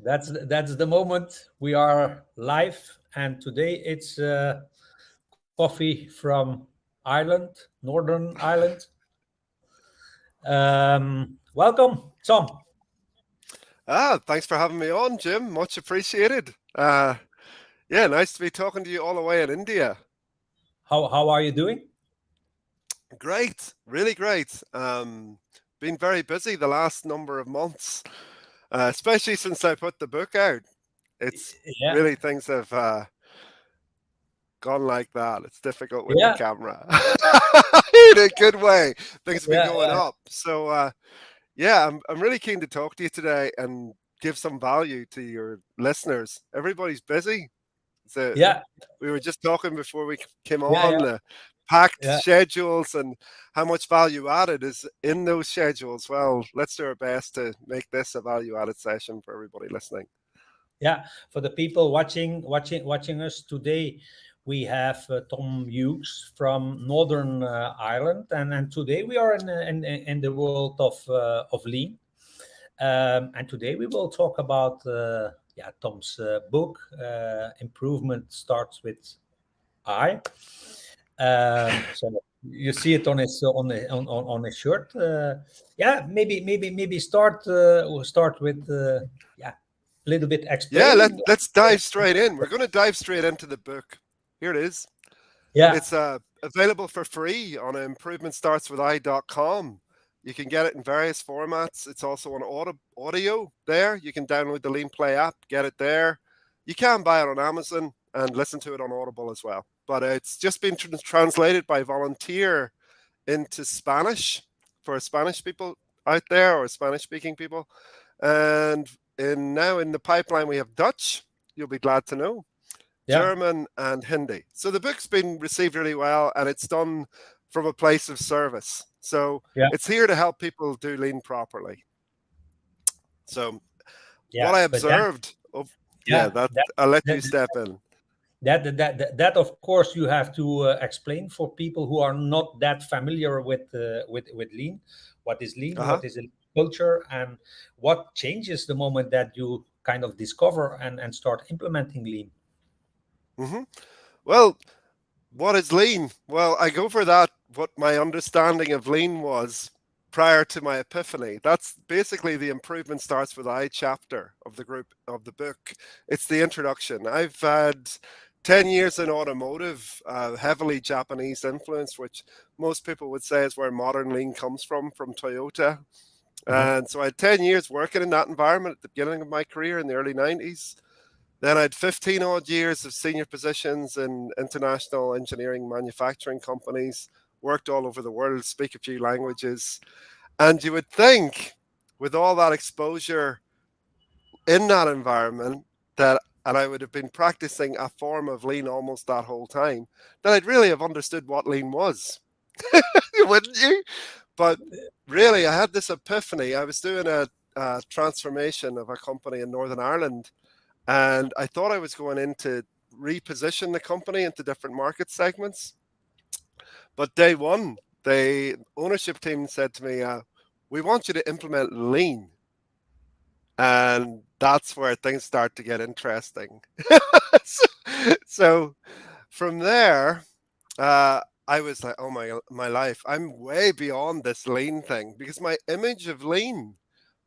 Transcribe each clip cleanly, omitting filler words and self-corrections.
That's the moment. We are live, and today it's coffee from Ireland, Northern Ireland. Welcome, Tom. Thanks for having me on, Jim. Much appreciated. Yeah, nice to be talking to you all the way in India. How are you doing? Great, really great. Been very busy the last number of months, especially since I put the book out. It's Yeah, really things have gone like that. It's difficult with the yeah, camera in a good way. Things have been yeah, going up. So yeah, I'm really keen to talk to you today and give some value to your listeners. Everybody's busy. So yeah, we were just talking before we came yeah, on yeah, the packed yeah. schedules and how much value added is in those schedules. Well, let's do our best to make this a value added session for everybody listening. Yeah, for the people watching us today, we have Tom Hughes from Northern Ireland, and today we are in the world of lean. And today we will talk about Tom's book. Improvement starts with I. So you see it on his on his shirt. Yeah, maybe start with a little bit Yeah, explain. let's dive straight in. We're going to dive straight into the book. Here it is. Yeah, It's available for free on improvementstartswithI.com. You can get it in various formats. It's also on audio there. You can download the Lean Play app, get it there. You can buy it on Amazon and listen to it on Audible as well. But it's just been translated by volunteer into Spanish for Spanish people out there or Spanish speaking people. And now in the pipeline, we have Dutch. You'll be glad to know. yeah, German, and Hindi. So the book's been received really well, and it's done from a place of service. So yeah, it's here to help people do lean properly. So what yeah. I But then, observed, yeah, yeah, that I'll let that you step in. that of course you have to explain for people who are not that familiar with lean. What is lean? Uh-huh. What is a culture? And what changes the moment that you kind of discover and start implementing lean? hmm Well, what is lean? Well, I go for that. What my understanding of lean was prior to my epiphany. That's basically the improvement starts with I chapter of the group of the book. It's the introduction. I've had 10 years in automotive, heavily Japanese influence, which most people would say is where modern lean comes from Toyota. Mhm. And so I had 10 years working in that environment at the beginning of my career in the early 90s. Then I had 15 odd years of senior positions in international engineering manufacturing companies, worked all over the world, speak a few languages. And you would think, with all that exposure in that environment, that, and I would have been practicing a form of lean almost that whole time, that I'd really have understood what lean was. Wouldn't you? But really, I had this epiphany. I was doing a transformation of a company in Northern Ireland, and I thought I was going in to reposition the company into different market segments. But day one, the ownership team said to me, "We want you to implement lean." And that's where things start to get interesting. so, so from there, I was like, "Oh my life! I'm way beyond this lean thing," because my image of lean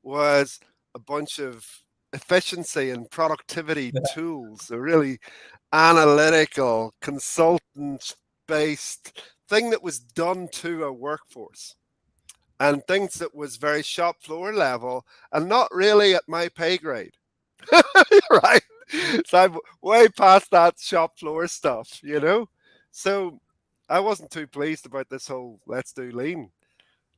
was a bunch of efficiency and productivity tools, a really analytical, consultant based thing that was done to a workforce and things that was very shop floor level and not really at my pay grade. Right? So I'm way past that shop floor stuff. So I wasn't too pleased about this whole let's do lean.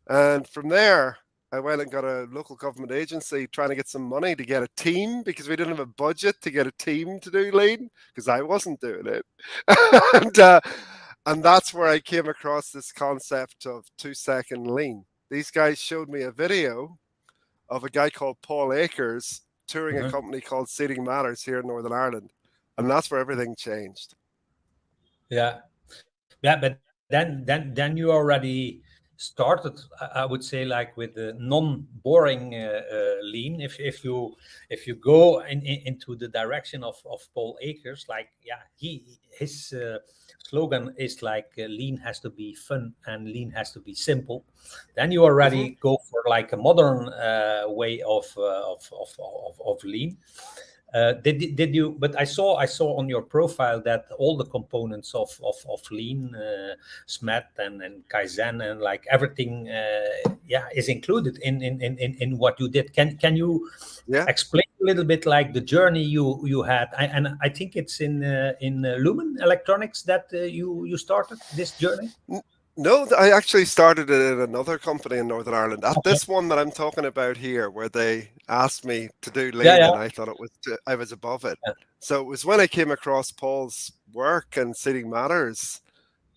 And from there, I went and got a local government agency trying to get some money to get a team because we didn't have a budget to get a team to do lean because I wasn't doing it. and, uh, and that's where I came across this concept of 2-second lean. These guys showed me a video of a guy called Paul Akers touring a Mhm. company called Seating Matters here in Northern Ireland. And that's where everything changed. Yeah, yeah. But then you already started, I would say, like with the non-boring lean. If you go into the direction of Paul Akers, like his slogan is like lean has to be fun and lean has to be simple. Then you already go for like a modern way of lean. Did you? But I saw on your profile that all the components of lean, SMAT and Kaizen and like everything, is included in what you did. Can you explain a little bit like the journey you had? And I think it's in Lumen Electronics that you started this journey. No, I actually started it in another company in Northern Ireland. At Okay. this one that I'm talking about here, where they asked me to do lean, Yeah, yeah. and I thought I was above it. So it was when I came across Paul's work and Seating Matters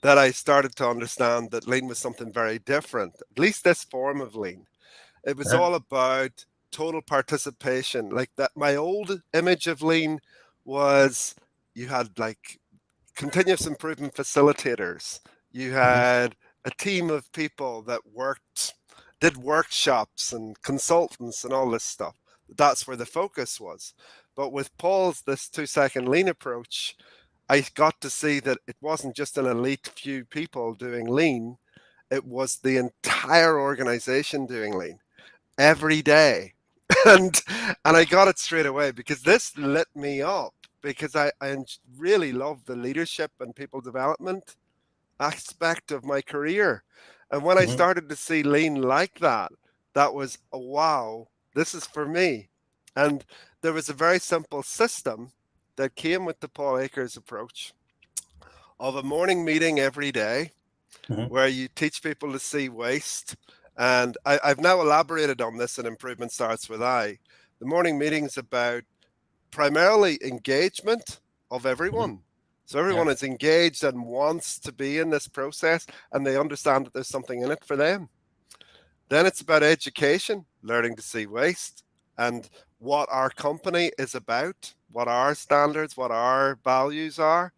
that I started to understand that lean was something very different. At least this form of lean, it was all about total participation. Like that, my old image of lean was you had like continuous improvement facilitators. You had a team of people that did workshops and consultants and all this stuff. That's where the focus was. But with Paul's this 2-second lean approach, I got to see that it wasn't just an elite few people doing lean. It was the entire organization doing lean every day. and I got it straight away because this lit me up, because I really love the leadership and people development aspect of my career. And when I started to see lean like that, that was, oh, wow, this is for me. And there was a very simple system that came with the Paul Akers approach of a morning meeting every day where you teach people to see waste. And I've now elaborated on this in Improvement Starts With I. The morning meeting's about primarily engagement of everyone. So everyone is engaged and wants to be in this process, and they understand that there's something in it for them. Then it's about education, learning to see waste and what our company is about, what our standards, what our values are.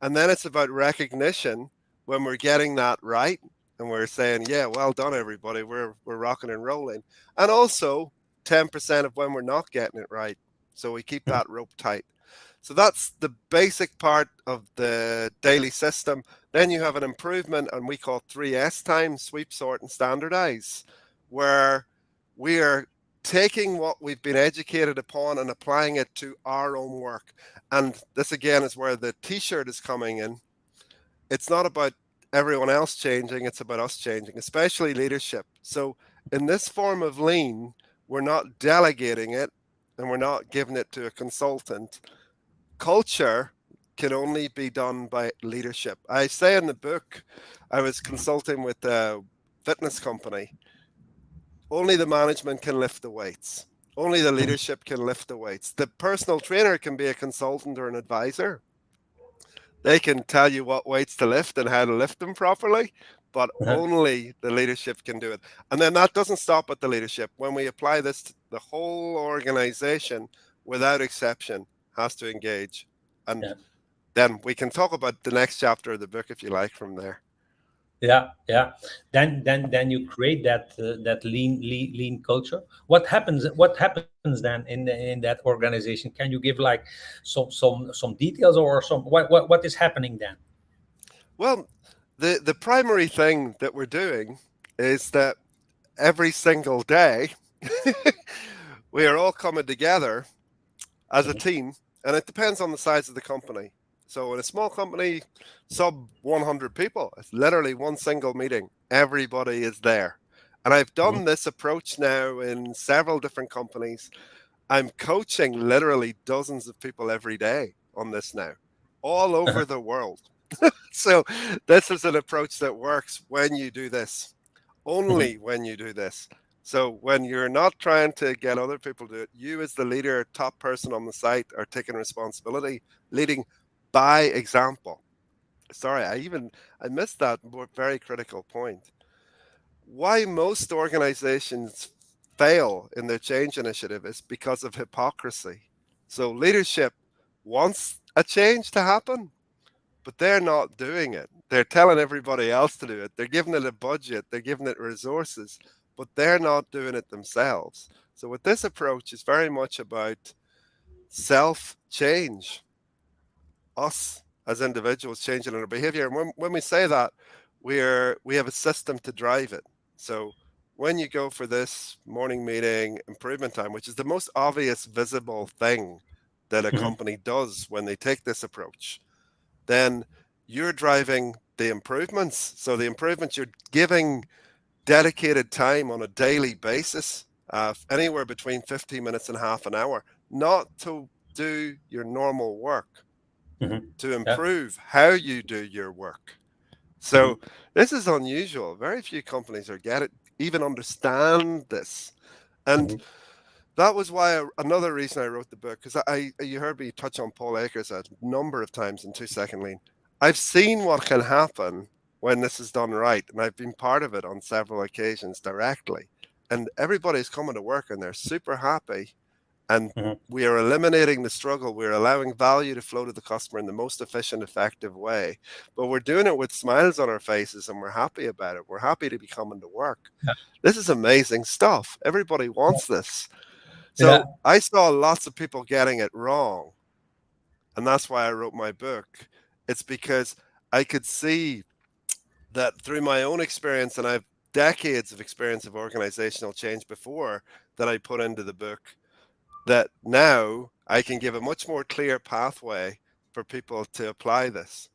And then it's about recognition when we're getting that right and we're saying, yeah, well done, everybody. We're rocking and rolling. And also 10% of when we're not getting it right. So we keep that rope tight. So that's the basic part of the daily system. Then you have an improvement, and we call 3S time: sweep, sort, and standardize, where we are taking what we've been educated upon and applying it to our own work. And this again is where the t-shirt is coming in. It's not about everyone else changing, it's about us changing, especially leadership. So in this form of lean, we're not delegating it and we're not giving it to a consultant. Culture can only be done by leadership. I say in the book, I was consulting with a fitness company. Only the management can lift the weights. Only the leadership can lift the weights. The personal trainer can be a consultant or an advisor. They can tell you what weights to lift and how to lift them properly, but only the leadership can do it. And then that doesn't stop at the leadership. When we apply this to the whole organization, without exception, has to engage. And then we can talk about the next chapter of the book, if you like, from there. Yeah. Then you create that lean culture. What happens then in that organization? Can you give like some details or some what is happening then? Well, the primary thing that we're doing is that every single day we are all coming together as a team, and it depends on the size of the company. So in a small company, sub 100 people, it's literally one single meeting. Everybody is there. And I've done this approach now in several different companies. I'm coaching literally dozens of people every day on this now, all over the world. So this is an approach that works when you do this, only when you do this. So when you're not trying to get other people to do it, you as the leader, top person on the site, are taking responsibility, leading by example. Sorry, I missed that very critical point. Why most organizations fail in their change initiative is because of hypocrisy. So leadership wants a change to happen, but they're not doing it. They're telling everybody else to do it. They're giving it a budget, they're giving it resources, but they're not doing it themselves. So with this approach, it's very much about self-change, us as individuals changing our behavior. And when we say that, we have a system to drive it. So when you go for this morning meeting improvement time, which is the most obvious visible thing that a company does when they take this approach, then you're driving the improvements. So the improvements, you're giving dedicated time on a daily basis, anywhere between 15 minutes and half an hour, not to do your normal work, to improve how you do your work. So this is unusual. Very few companies even understand this. And that was why another reason I wrote the book, because you heard me touch on Paul Akers a number of times in 2 Second Lean. I've seen what can happen when this is done right, and I've been part of it on several occasions directly. And everybody's coming to work and they're super happy. And we are eliminating the struggle. We're allowing value to flow to the customer in the most efficient, effective way. But we're doing it with smiles on our faces, and we're happy about it. We're happy to be coming to work. This is amazing stuff. Everybody wants this. So I saw lots of people getting it wrong. And that's why I wrote my book. It's because I could see that through my own experience, and I have decades of experience of organizational change before that I put into the book, that now I can give a much more clear pathway for people to apply this.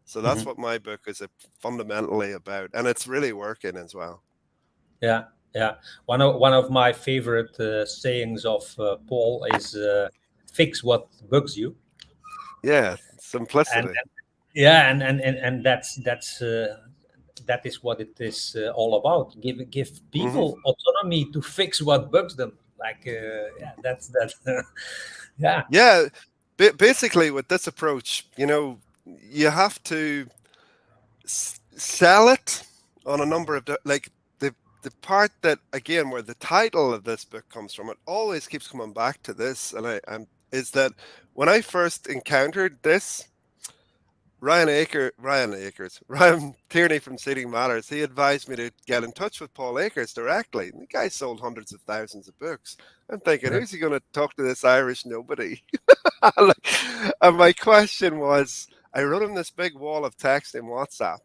So that's what my book is fundamentally about, and it's really working as well. Yeah. One of my favorite sayings of Paul is "Fix what bugs you." Yeah, simplicity. And that is what it is all about. Give people autonomy to fix what bugs them. Like that's that. Yeah. Basically, with this approach, you have to sell it on a number of the part that, again, where the title of this book comes from, it always keeps coming back to this, and is that when I first encountered this, Ryan Tierney from Seeding Matters, he advised me to get in touch with Paul Akers directly. And the guy sold hundreds of thousands of books. I'm thinking, who's he going to talk to this Irish nobody? And my question was, I wrote him this big wall of text in WhatsApp,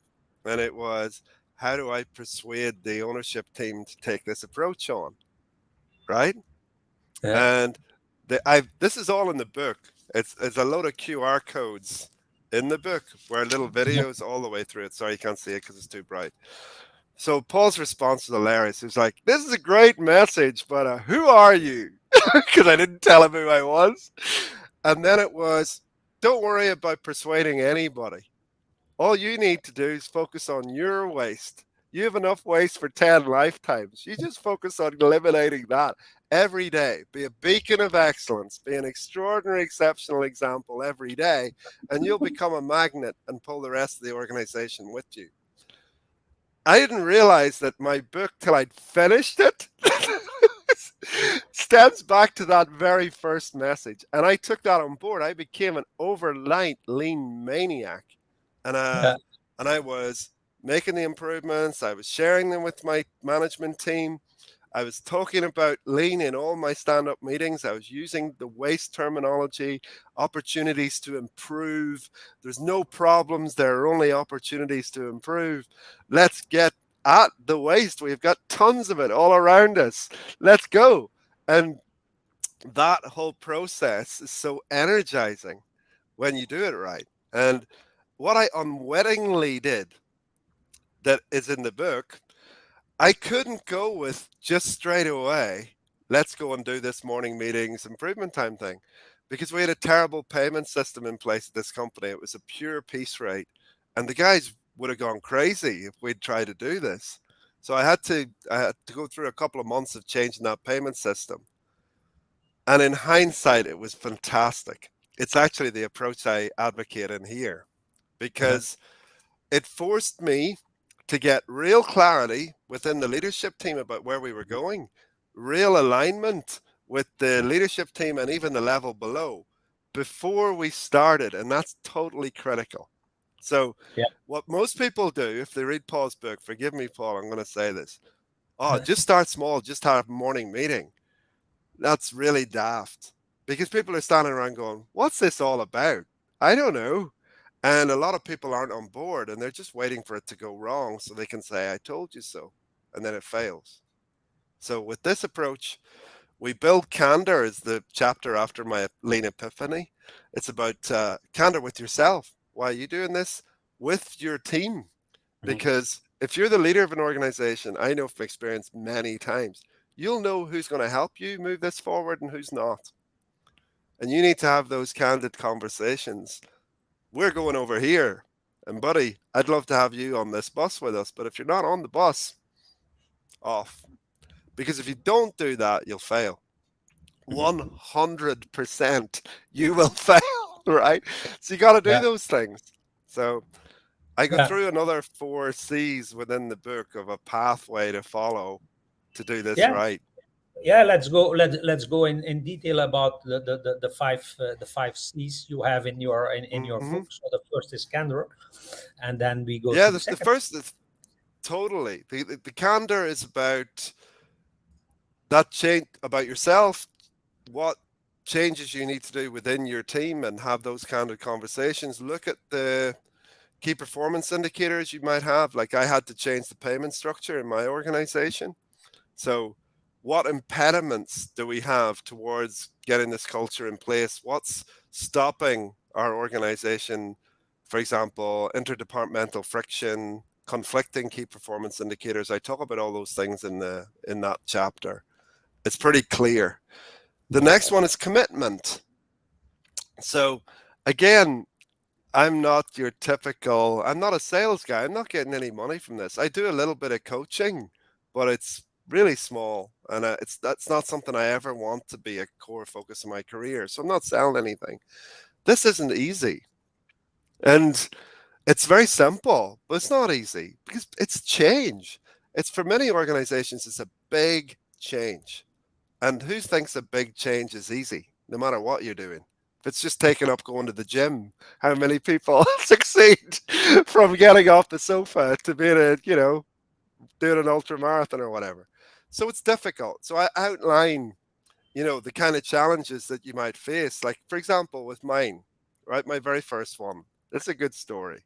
and it was, how do I persuade the ownership team to take this approach on? Right? And this is all in the book. It's a load of QR codes in the book, where little videos all the way through it. Sorry, you can't see it because it's too bright. So Paul's response was hilarious. He was like, "This is a great message, but who are you?" Because I didn't tell him who I was. And then it was, "Don't worry about persuading anybody. All you need to do is focus on your waste. You have enough waste for 10 lifetimes. You just focus on eliminating that every day. Be a beacon of excellence. Be an extraordinary, exceptional example every day, and you'll become a magnet and pull the rest of the organization with you." I didn't realize that my book, till I'd finished it, stems back to that very first message. And I took that on board. I became an overnight lean maniac. And I was making the improvements. I was sharing them with my management team. I was talking about lean in all my stand-up meetings. I was using the waste terminology, opportunities to improve. There's no problems. There are only opportunities to improve. Let's get at the waste. We've got tons of it all around us. Let's go. And that whole process is so energizing when you do it right. And what I unwittingly did that is in the book, I couldn't go with just straight away, let's go and do this morning meetings improvement time thing, because we had a terrible payment system in place at this company. It was a pure piece rate, and the guys would have gone crazy if we'd tried to do this. So I had to go through a couple of months of changing that payment system. And in hindsight, it was fantastic. It's actually the approach I advocate in here, because it forced me to get real clarity within the leadership team about where we were going, real alignment with the leadership team and even the level below before we started. And that's totally critical. So Yeah. what most people do, if they read Paul's book, forgive me, Paul, I'm going to say this. Oh, just start small, just have a morning meeting. That's really daft, because people are standing around going, what's this all about? I don't know. And a lot of people aren't on board, and they're just waiting for it to go wrong so they can say, I told you so. And then it fails. So with this approach, we build candor is the chapter after my lean epiphany. It's about candor with yourself. Why are you doing this? With your team. Because if you're the leader of an organization, I know from experience many times, you'll know who's going to help you move this forward and who's not. And you need to have those candid conversations. We're going over here. And buddy, I'd love to have you on this bus with us. But if you're not on the bus, off. Because if you don't do that, you'll fail. 100% you will fail, right? So you got to do those things. So I go through another 4 C's within the book of a pathway to follow to do this right. Yeah, let's go. Let's go in detail about the five C's you have in your book. So the first is candor, and then we go. Yeah, to the first is totally the candor is about that change about yourself, what changes you need to do within your team, and have those candid conversations. Look at the key performance indicators you might have. Like I had to change the payment structure in my organization. So what impediments do we have towards getting this culture in place? What's stopping our organization? For example, interdepartmental friction, conflicting key performance indicators. I talk about all those things in that chapter. It's pretty clear. The next one is commitment. So again, I'm not a sales guy. I'm not getting any money from this. I do a little bit of coaching, but it's really small. And that's not something I ever want to be a core focus of my career. So I'm not selling anything. This isn't easy. And it's very simple, but it's not easy because it's change. It's for many organizations, it's a big change. And who thinks a big change is easy, no matter what you're doing? If it's just taking up going to the gym, how many people succeed from getting off the sofa to being doing an ultra marathon or whatever? So it's difficult. So I outline, the kind of challenges that you might face. Like, for example, with mine, right? My very first one. It's a good story.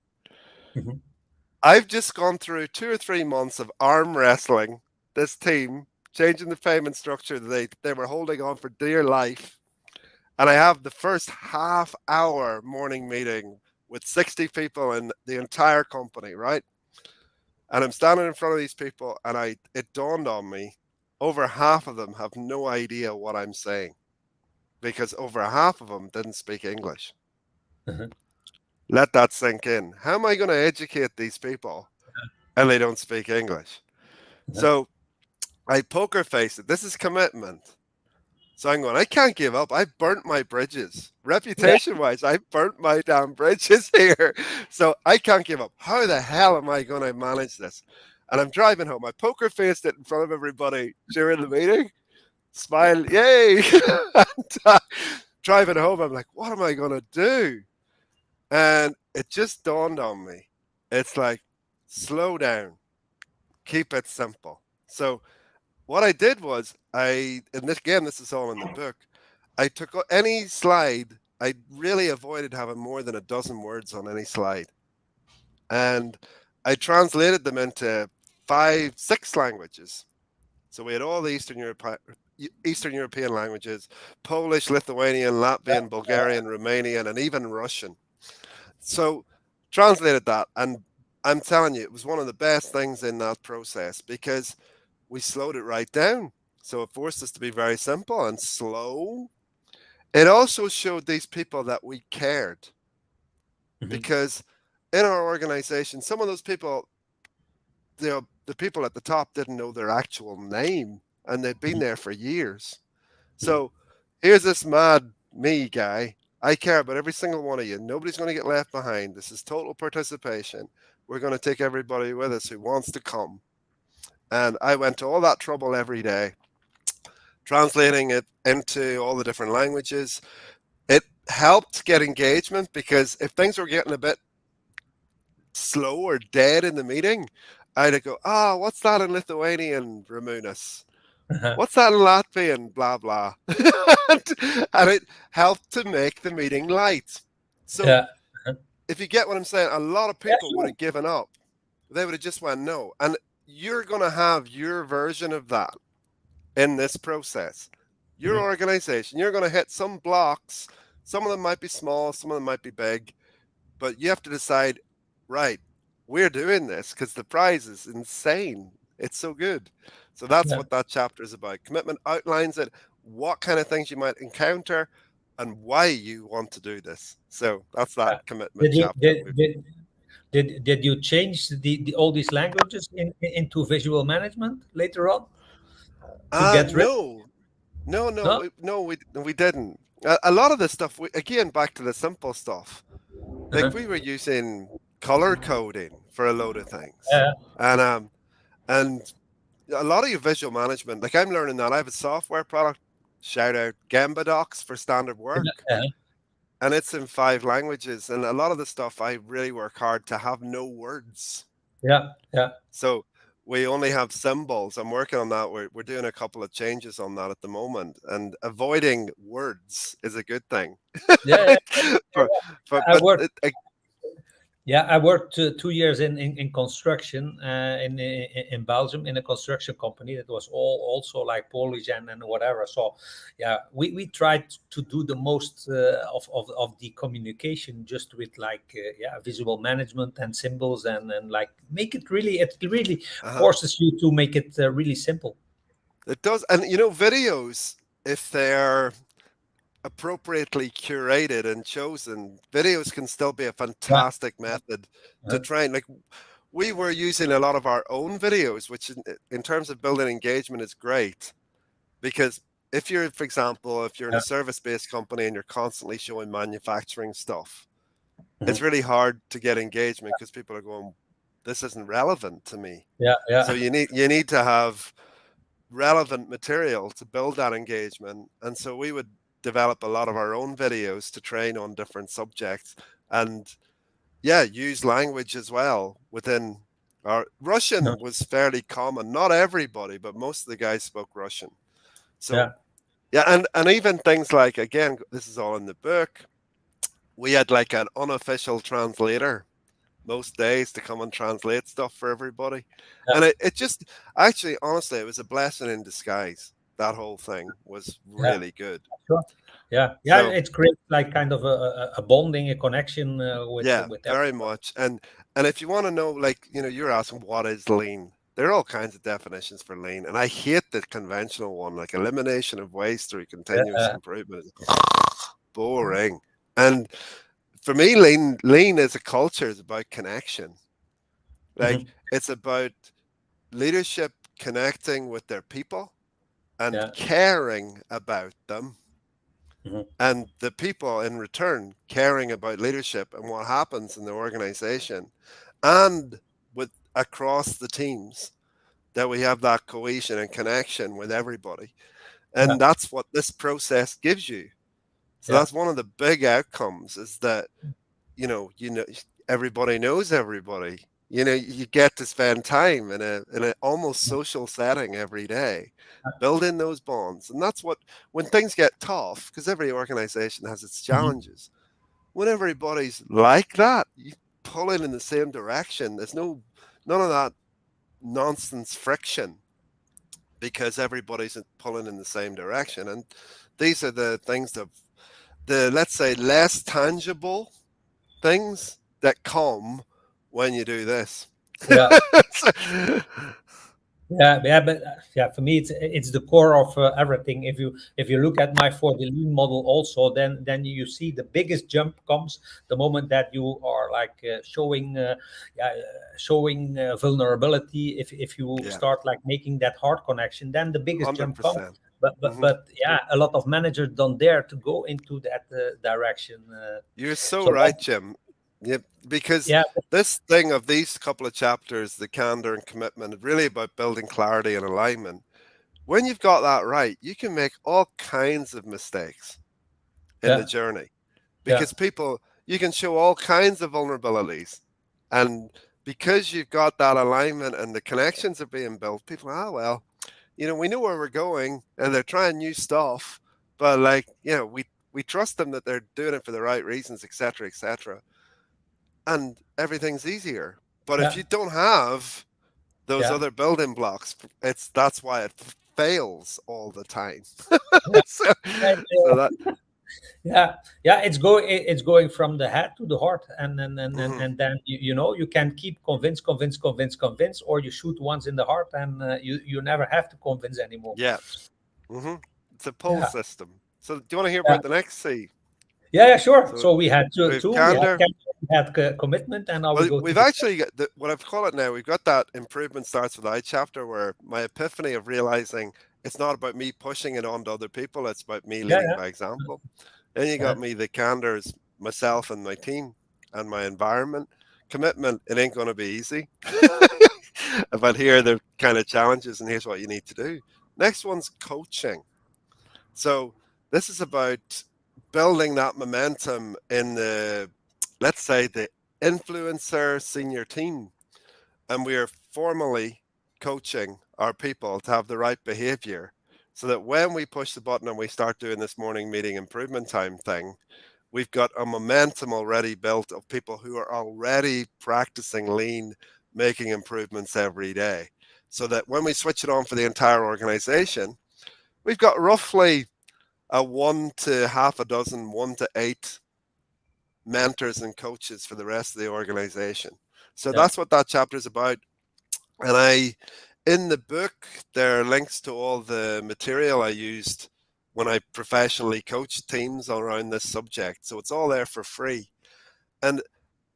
I've just gone through 2 or 3 months of arm wrestling this team, changing the payment structure that they were holding on for dear life. And I have the first half-hour morning meeting with 60 people in the entire company, right? And I'm standing in front of these people, and it dawned on me, over half of them have no idea what I'm saying, because over half of them didn't speak English. Let that sink in. How am I going to educate these people and they don't speak English? So I poker face it. This is commitment. So I'm going, I can't give up. I've burnt my bridges. Reputation-wise, I've burnt my damn bridges here. So I can't give up. How the hell am I going to manage this? And I'm driving home. I poker faced it in front of everybody during the meeting. Smile, yay! And, driving home, I'm like, what am I going to do? And it just dawned on me. It's like, slow down. Keep it simple. So what I did was this is all in the book. I took any slide. I really avoided having more than a dozen words on any slide. And I translated them into 5, 6 languages. So we had all the Eastern European languages, Polish, Lithuanian, Latvian, Bulgarian, Romanian, and even Russian. So translated that. And I'm telling you, it was one of the best things in that process because we slowed it right down. So it forced us to be very simple and slow. It also showed these people that we cared. Because in our organization, some of those people, the people at the top didn't know their actual name, and they'd been there for years. So here's this mad me guy. I care about every single one of you. Nobody's going to get left behind. This is total participation. We're going to take everybody with us who wants to come. And I went to all that trouble every day, translating it into all the different languages. It helped get engagement because if things were getting a bit slow or dead in the meeting, I'd go, what's that in Lithuanian, Ramunas? What's that in Latvian? Blah, blah. And it helped to make the meeting light. So if you get what I'm saying, a lot of people would have given up. They would have just went no. And you're going to have your version of that in this process. Your organization, you're going to hit some blocks. Some of them might be small, some of them might be big. But you have to decide, right, we're doing this because the prize is insane. It's so good. So that's what that chapter is about. Commitment outlines it, what kind of things you might encounter, and why you want to do this. So that's that commitment chapter. Did you change all these languages into visual management later on? No, we didn't. A lot of the stuff, again, back to the simple stuff. Like we were using color coding for a load of things, and a lot of your visual management. Like I'm learning that. I have a software product. Shout out GembaDocs for standard work, and it's in 5 languages. And a lot of the stuff I really work hard to have no words. So we only have symbols. I'm working on that. We're doing a couple of changes on that at the moment, and avoiding words is a good thing. I worked 2 years in construction in Belgium in a construction company that was also like Polish and whatever. So we tried to do the most of the communication just with like visual management and symbols and like make it really forces you to make it really simple. It does. And videos, if they're appropriately curated and chosen, videos can still be a fantastic method to train. Like we were using a lot of our own videos, which in terms of building engagement is great, because if you're, for example, if you're in a service-based company and you're constantly showing manufacturing stuff, it's really hard to get engagement because people are going, this isn't relevant to me. So you need to have relevant material to build that engagement. And so we would develop a lot of our own videos to train on different subjects, and use language as well within our Russian was fairly common. Not everybody, but most of the guys spoke Russian. So and even things like, again, this is all in the book, we had like an unofficial translator most days to come and translate stuff for everybody. And it just, actually, honestly, it was a blessing in disguise. That whole thing was really good. So, it's great, like kind of a bonding, a connection with very much. And if you want to know, like, you're asking what is lean, there are all kinds of definitions for lean, and I hate the conventional one, like elimination of waste through continuous improvement. Boring. And for me, lean as a culture is about connection. Like it's about leadership connecting with their people and caring about them, and the people in return caring about leadership and what happens in the organization, and with across the teams, that we have that cohesion and connection with everybody. And that's what this process gives you. So that's one of the big outcomes, is that everybody knows everybody. You get to spend time in an almost social setting every day, building those bonds. And that's what, when things get tough, because every organization has its challenges, when everybody's like that, you pull in the same direction. There's none of that nonsense friction, because everybody's pulling in the same direction. And these are the things that let's say, less tangible things that come when you do this. But for me, it's the core of everything. If you look at my for the lean model also, then you see the biggest jump comes the moment that you are like showing vulnerability. If you start like making that hard connection, then the biggest 100%. Jump comes. But a lot of managers don't dare to go into that direction. You're so right, Jim. Yeah, because this thing of these couple of chapters, the candor and commitment, is really about building clarity and alignment. When you've got that right, you can make all kinds of mistakes in the journey, because you can show all kinds of vulnerabilities, And because you've got that alignment and the connections are being built, people, well, we know where we're going, and they're trying new stuff, but we trust them that they're doing it for the right reasons, etc., etc. And everything's easier. But if you don't have those other building blocks, that's why it fails all the time. so, so that it's going from the head to the heart, and then you can keep convince, or you shoot once in the heart, and you never have to convince anymore. It's a pull system. So do you want to hear about the next C? Sure. So we had two. We had commitment, and now we've actually got what I've called it now. We've got that improvement starts with I chapter, where my epiphany of realizing it's not about me pushing it on to other people. It's about me leading by example. Then you got me, the candors, myself and my team and my environment. Commitment, it ain't going to be easy. But here are the kind of challenges, and here's what you need to do. Next one's coaching. So this is about building that momentum in let's say, the influencer senior team. And we are formally coaching our people to have the right behavior, so that when we push the button and we start doing this morning meeting improvement time thing, we've got a momentum already built of people who are already practicing lean, making improvements every day. So that when we switch it on for the entire organization, we've got roughly a 1 to half a dozen, 1 to 8 mentors and coaches for the rest of the organization. So that's what that chapter is about. And in the book, there are links to all the material I used when I professionally coached teams around this subject. So it's all there for free. And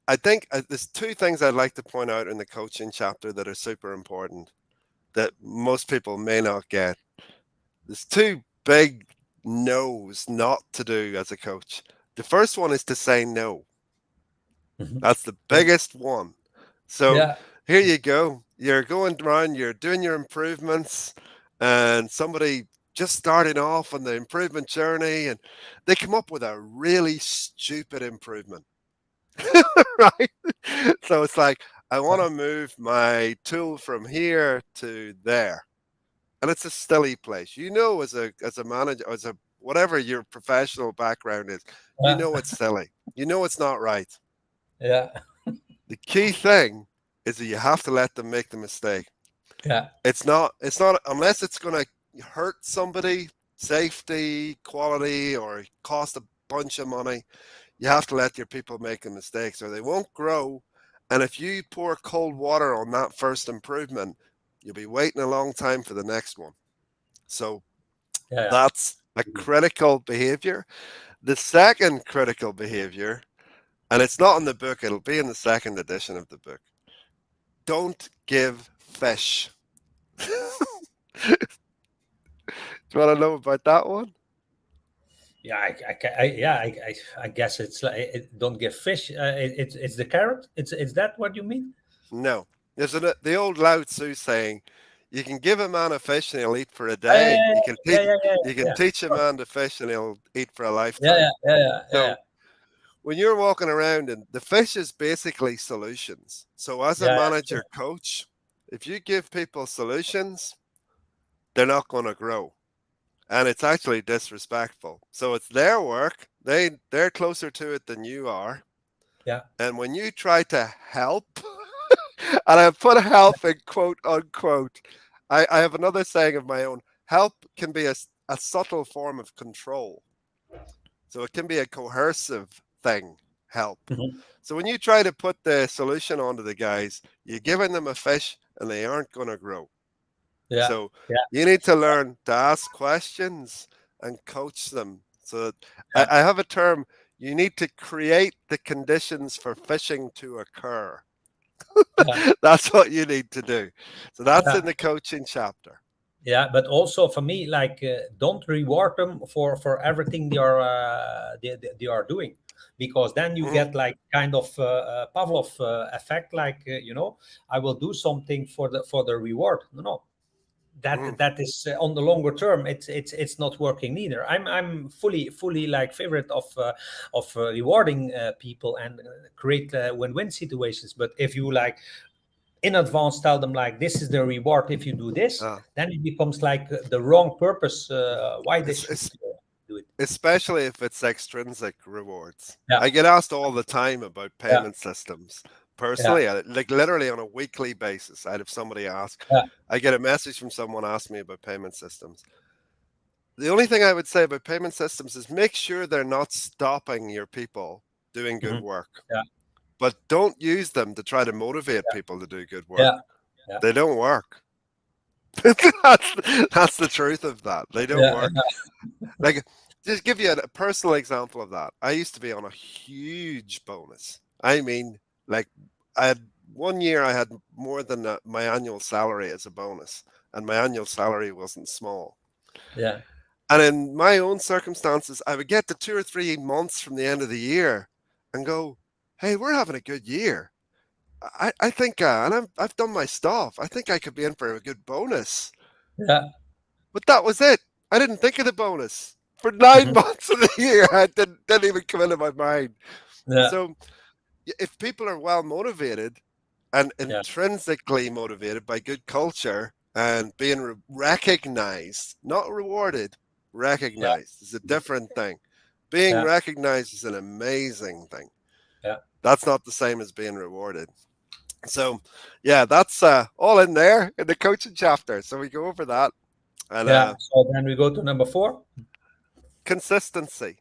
I think there's two things I'd like to point out in the coaching chapter that are super important that most people may not get. There's two big no's not to do as a coach. The first one is to say no. That's the biggest one. So here you go. You're going around, you're doing your improvements, and somebody just starting off on the improvement journey, and they come up with a really stupid improvement. Right? So it's like, I want to move my tool from here to there. And it's a silly place. As a manager, as a whatever your professional background is, it's silly. It's not right. The key thing is that you have to let them make the mistake. It's not unless it's going to hurt somebody, safety, quality, or cost a bunch of money. You have to let your people make the mistakes, or they won't grow. And if you pour cold water on that first improvement, you'll be waiting a long time for the next one. So that's a critical behavior. The second critical behavior, and it's not in the book, it'll be in the second edition of the book. Don't give fish. Do you want to know about that one? I guess it's like, don't give fish. It's the carrot. It's that what you mean? No, there's the old Lao Tzu saying, you can give a man a fish and he'll eat for a day. You can teach a man to fish and he'll eat for a lifetime. So when you're walking around, and the fish is basically solutions. So as a manager coach, if you give people solutions, they're not going to grow. And it's actually disrespectful. So it's their work. They're closer to it than you are. And when you try to help, and I put help in quote unquote, I have another saying of my own. Help can be a subtle form of control. So it can be a coercive thing, help. So when you try to put the solution onto the guys, you're giving them a fish and they aren't going to grow. So you need to learn to ask questions and coach them. So I have a term, you need to create the conditions for fishing to occur. That's what you need to do. So that's in the coaching chapter. But also for me, like, don't reward them for everything they are doing, because then you get like kind of Pavlov effect. Like, I will do something for the reward. No, that is on the longer term, it's not working neither. I'm fully like favorite of rewarding people and create win-win situations. But if you like in advance tell them like this is the reward if you do this, then it becomes like the wrong purpose why they should do it. Especially if it's extrinsic rewards. Yeah. I get asked all the time about payment systems. Personally, like literally on a weekly basis, I'd have somebody ask. I get a message from someone asking me about payment systems. The only thing I would say about payment systems is make sure they're not stopping your people doing good work. But don't use them to try to motivate people to do good work. They don't work. That's the truth of that. They don't work. Like, just give you a personal example of that. I used to be on a huge bonus. I mean, like, I had 1 year I had more than my annual salary as a bonus, and my annual salary wasn't small. And in my own circumstances, I would get to 2 or 3 months from the end of the year and go, hey, we're having a good year. I think, and I've done my stuff. I think I could be in for a good bonus. But that was it. I didn't think of the bonus for 9 months of the year. I didn't even come into my mind. So if people are well motivated and intrinsically motivated by good culture and being recognized, not rewarded, recognized is a different thing. Being recognized is an amazing thing. That's not the same as being rewarded. So, that's all in there in the coaching chapter. So we go over that. And, so then we go to number 4. Consistency.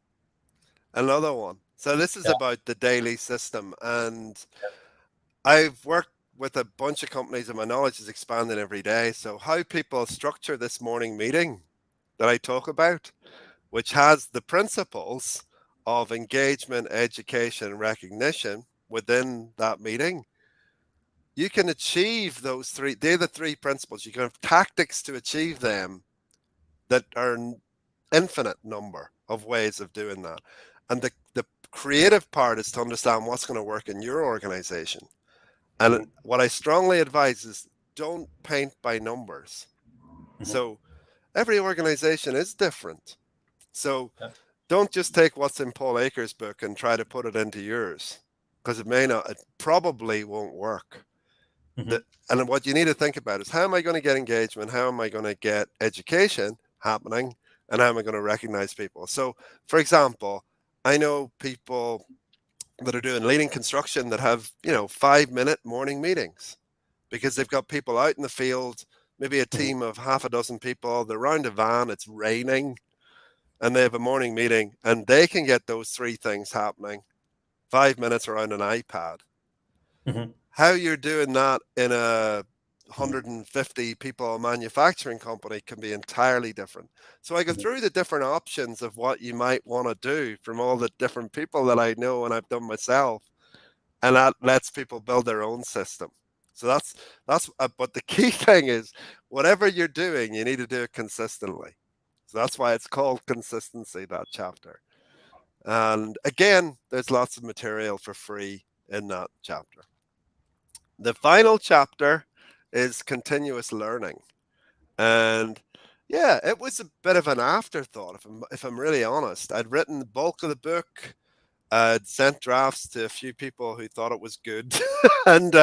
Another one. So this is about the daily system. And I've worked with a bunch of companies and my knowledge is expanding every day. So how people structure this morning meeting that I talk about, which has the principles of engagement, education, and recognition within that meeting, you can achieve those 3. They're the 3 principles. You can have tactics to achieve them that are an infinite number of ways of doing that. And the creative part is to understand what's going to work in your organization. And what I strongly advise is don't paint by numbers. So every organization is different. So don't just take what's in Paul Akers' book and try to put it into yours, because it probably won't work. And what you need to think about is, how am I going to get engagement? How am I going to get education happening? And how am I going to recognize people? So, for example, I know people that are doing leading construction that have, 5-minute morning meetings because they've got people out in the field, maybe a team of half a dozen people. They're around a van, it's raining, and they have a morning meeting, and they can get those 3 things happening 5 minutes around an iPad. How you're doing that in a 150 people manufacturing company can be entirely different. So I go through the different options of what you might want to do from all the different people that I know and I've done myself, and that lets people build their own system. So that's but the key thing is, whatever you're doing, you need to do it consistently. So that's why it's called consistency, that chapter. And again, there's lots of material for free in that chapter. The final chapter is continuous learning. And it was a bit of an afterthought, if I'm really honest. I'd written the bulk of the book. I'd sent drafts to a few people who thought it was good. and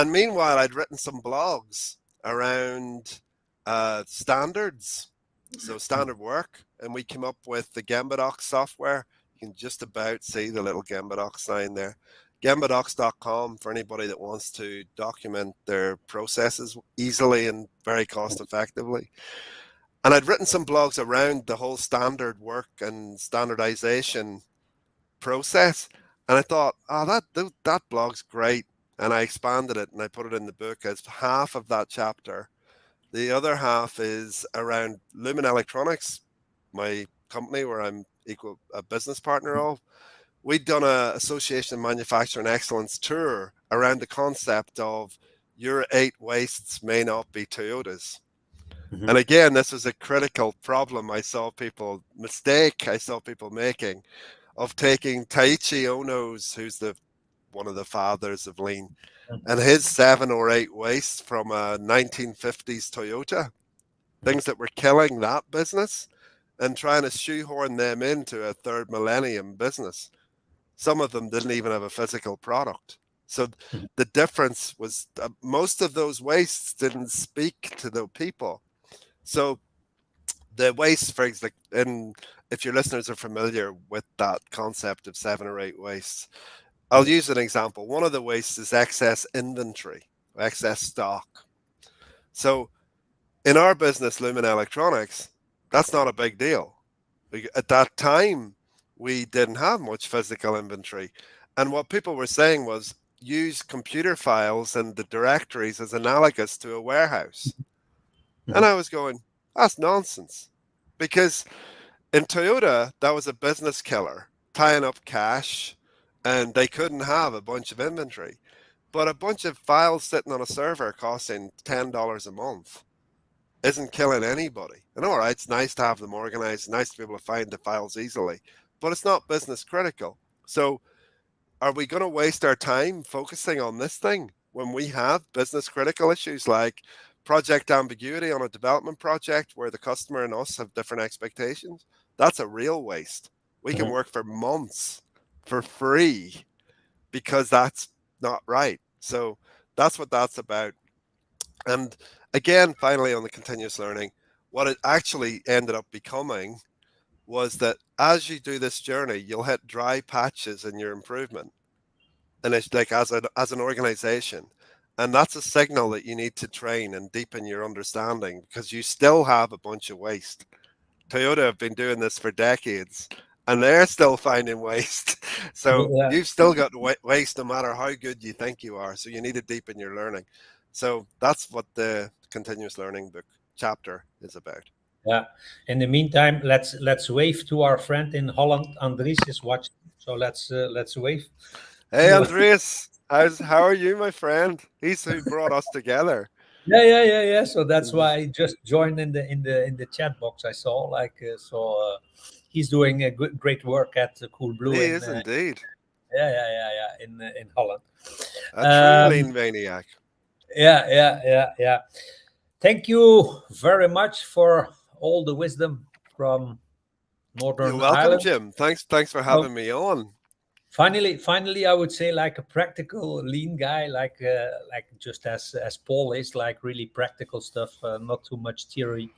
meanwhile, I'd written some blogs around standards. So standard work. And we came up with the GembaDocs software. You can just about see the little GembaDocs sign there. GembaDocs.com for anybody that wants to document their processes easily and very cost effectively. And I'd written some blogs around the whole standard work and standardization process. And I thought, that blog's great. And I expanded it and I put it in the book as half of that chapter. The other half is around Lumen Electronics, my company where I'm a business partner of. We'd done an Association of Manufacturing Excellence tour around the concept of your 8 wastes may not be Toyotas. And again, this was a critical problem I saw people making, of taking Taiichi Ohno's, who's one of the fathers of lean, and his 7 or 8 wastes from a 1950s Toyota, things that were killing that business, and trying to shoehorn them into a third millennium business. Some of them didn't even have a physical product. So the difference was most of those wastes didn't speak to the people. So the waste, for example, if your listeners are familiar with that concept of 7 or 8 wastes, I'll use an example. One of the wastes is excess inventory, excess stock. So in our business, Lumen Electronics, that's not a big deal. At that time, we didn't have much physical inventory. And what people were saying was use computer files and the directories as analogous to a warehouse. And I was going, that's nonsense. Because in Toyota, that was a business killer, tying up cash, and they couldn't have a bunch of inventory. But a bunch of files sitting on a server costing $10 a month isn't killing anybody. And all right, it's nice to have them organized, nice to be able to find the files easily, but it's not business critical. So are we going to waste our time focusing on this thing when we have business critical issues like project ambiguity on a development project where the customer and us have different expectations? That's a real waste. We can work for months for free because that's not right. So that's what that's about. And again, finally, on the continuous learning, what it actually ended up becoming was that as you do this journey, you'll hit dry patches in your improvement. And it's like as an organization. And that's a signal that you need to train and deepen your understanding because you still have a bunch of waste. Toyota have been doing this for decades and they're still finding waste. So you've still got waste no matter how good you think you are. So you need to deepen your learning. So that's what the continuous learning book chapter is about. Yeah. In the meantime, let's wave to our friend in Holland. Andries is watching, so let's wave. Hey, Andreas, how are you, my friend? He's who brought us together. Yeah. So that's why I just joined in the chat box. I saw he's doing a great work at Coolblue. He is indeed. Yeah. In Holland. A true lean maniac. Yeah. Thank you very much for all the wisdom from Northern You're welcome, Ireland. Jim. Thanks for having me on. Finally, I would say like a practical lean guy, like just as Paul is, like really practical stuff, not too much theory,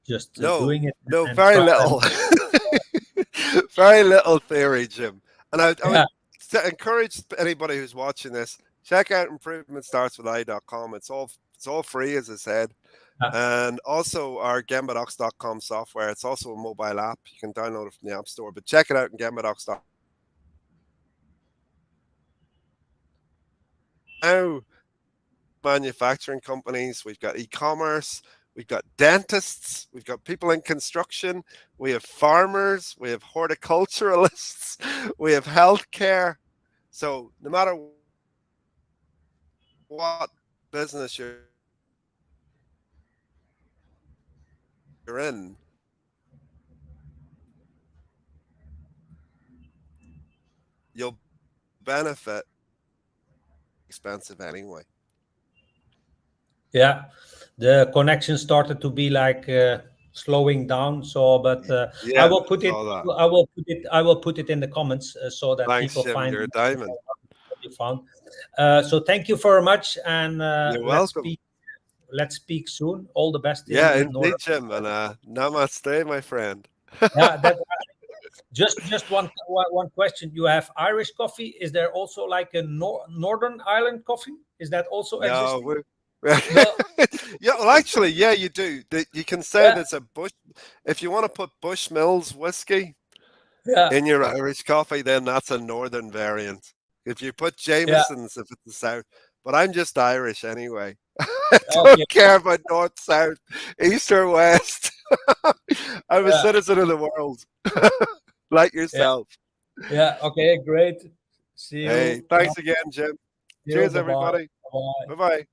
just doing it. No, very little, very little theory, Jim. And I would encourage anybody who's watching this, check out improvementstartswithI.com. It's all free, as I said. And also our GembaDocs.com software. It's also a mobile app. You can download it from the App Store, but check it out in GembaDocs.com. Now, manufacturing companies, we've got e-commerce, we've got dentists, we've got people in construction, we have farmers, we have horticulturalists, we have healthcare. So no matter what business you're in, you'll benefit. Expensive anyway. Yeah, the connection started to be like slowing down. So, but I will put it. I will put it in the comments so that people Jim, find you're a diamond. What you found. So thank you very much, and you're welcome. Let's speak soon. All the best. Yeah, indeed, Jim, and namaste, my friend. Yeah, that. Just one question. You have Irish coffee. Is there also like a Northern Ireland coffee? Is that also existing? Yeah, well, actually, yeah, you do. You can say there's a Bush. If you want to put Bushmills whiskey in your Irish coffee, then that's a Northern variant. If you put Jameson's, if it's the South, but I'm just Irish anyway. I don't care about North, South, East, or West. I'm a citizen of the world. Like yourself. Yeah. Okay. Great. See you. Hey, thanks again, Jim. Cheers, everybody. Bye-bye.